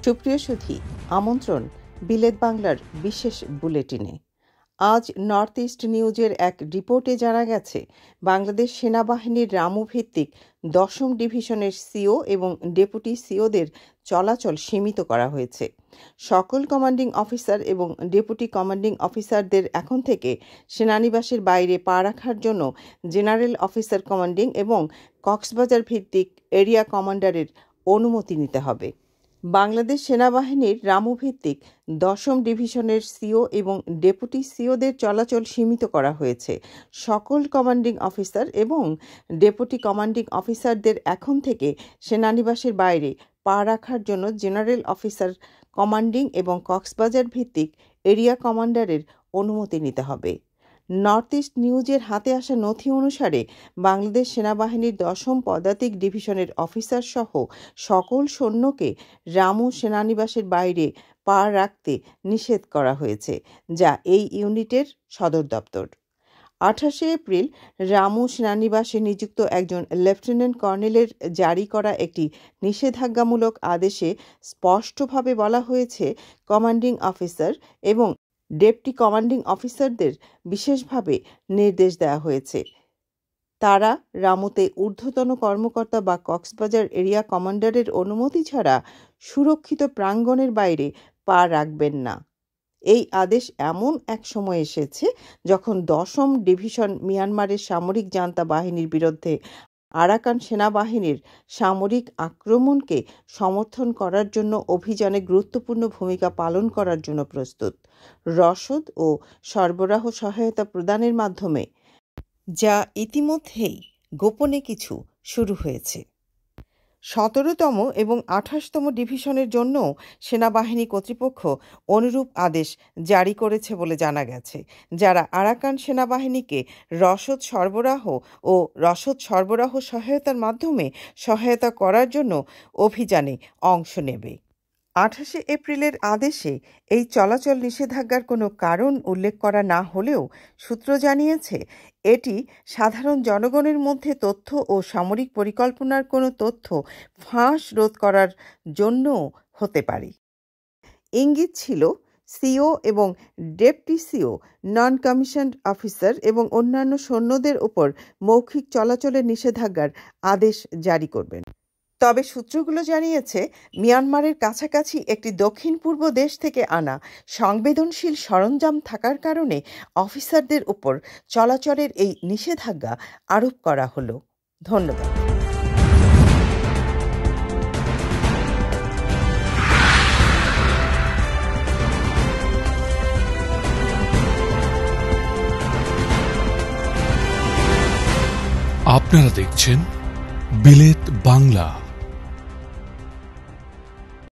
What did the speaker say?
সুপ্রিয় সুধী, আমন্ত্রণ বিলেত বাংলার বিশেষ বুলেটিনে। আজ নর্থ ইস্ট নিউজের এক রিপোর্টে জানা গেছে, বাংলাদেশ সেনাবাহিনীর রামু ভিত্তিক 10ম ডিভিশনের সিও এবং ডেপুটি সিওদের চলাচল সীমিত করা হয়েছে। সকল কমান্ডিং অফিসার এবং ডেপুটি কমান্ডিং অফিসারদের এখন থেকে সেনানিবাসের বাইরে পা রাখার জন্য জেনারেল অফিসার কমান্ডিং এবং কক্সবাজার ভিত্তিক এরিয়া কমান্ডারের অনুমতি নিতে হবে। বাংলাদেশ সেনাবাহিনীর রামু ভিত্তিক 10ম ডিভিশনের সিও এবং ডেপুটি সিওদের চলাচল সীমিত করা হয়েছে। সকল কমান্ডিং অফিসার এবং ডেপুটি কমান্ডিং অফিসারদের এখন থেকে সেনানিবাসের বাইরে পা রাখার জন্য জেনারেল অফিসার কমান্ডিং এবং কক্সবাজার ভিত্তিক এরিয়া কমান্ডারের অনুমতি নিতে হবে। নর্থ ইস্ট নিউজের হাতে আসা নথি অনুসারে বাংলাদেশ সেনাবাহিনীর 10ম পদাতিক ডিভিশনের অফিসার সহ সকল সৈন্যকে রামু সেনানিবাসের বাইরে পা রাখতে নিষেধ করা হয়েছে, যা এই ইউনিটের সদর দপ্তর। 28 এপ্রিল রামু সেনানিবাসে নিযুক্ত একজন লেফটেন্যান্ট কর্নেলের জারি করা একটি নিষেধাজ্ঞামূলক আদেশে স্পষ্টভাবে বলা হয়েছে, কমান্ডিং অফিসার এবং ডেপুটি কমান্ডিং অফিসারদের বিশেষভাবে নির্দেশ দেওয়া হয়েছে, তারা রামুতে ঊর্ধ্বতন কর্মকর্তা বা কক্সবাজার এরিয়া কমান্ডারের অনুমতি ছাড়া সুরক্ষিত প্রাঙ্গণের বাইরে পা রাখবেন না। এই আদেশ এমন এক সময় এসেছে যখন 10ম ডিভিশন মিয়ানমারের সামরিক জান্তা বাহিনীর বিরুদ্ধে আরাকান সেনাবাহিনীর সামরিক আক্রমণকে সমর্থন করার জন্য অভিযানে গুরুত্বপূর্ণ ভূমিকা পালন করার জন্য প্রস্তুত। রসদ ও সরবরাহ সহায়তা প্রদানের মাধ্যমে, যা ইতিমধ্যেই গোপনে কিছু শুরু হয়েছে। 17তম এবং 28তম ডিভিশনের জন্য সেনাবাহিনী কর্তৃপক্ষ অনুরূপ আদেশ জারি করেছে বলে জানা গেছে, যারা আরাকান সেনাবাহিনীকে রসদ সরবরাহ সহায়তার মাধ্যমে সহায়তা করার জন্য অভিযানে অংশ নেবে। 28 এপ্রিলের আদেশে এই চলাচল নিষেধাজ্ঞার কোনো কারণ উল্লেখ করা না হলেও সূত্র জানিয়েছে, এটি সাধারণ জনগণের মধ্যে তথ্য ও সামরিক পরিকল্পনার কোনো তথ্য ফাঁস রোধ করার জন্যও হতে পারে। ইঙ্গিত ছিল, সিও এবং ডেপুটি সিও, নন কমিশনড অফিসার এবং অন্যান্য সৈন্যদের উপর মৌখিক চলাচলের নিষেধাজ্ঞার আদেশ জারি করবেন। তবে সূত্রগুলো জানিয়েছে, মিয়ানমারের কাছাকাছি একটি দক্ষিণ পূর্ব দেশ থেকে আনা সংবেদনশীল সরঞ্জাম থাকার কারণে অফিসারদের উপর চলাচলের এই নিষেধাজ্ঞা আরোপ করা হলো। ধন্যবাদ। আপনারা দেখছেন বিলেত বাংলা।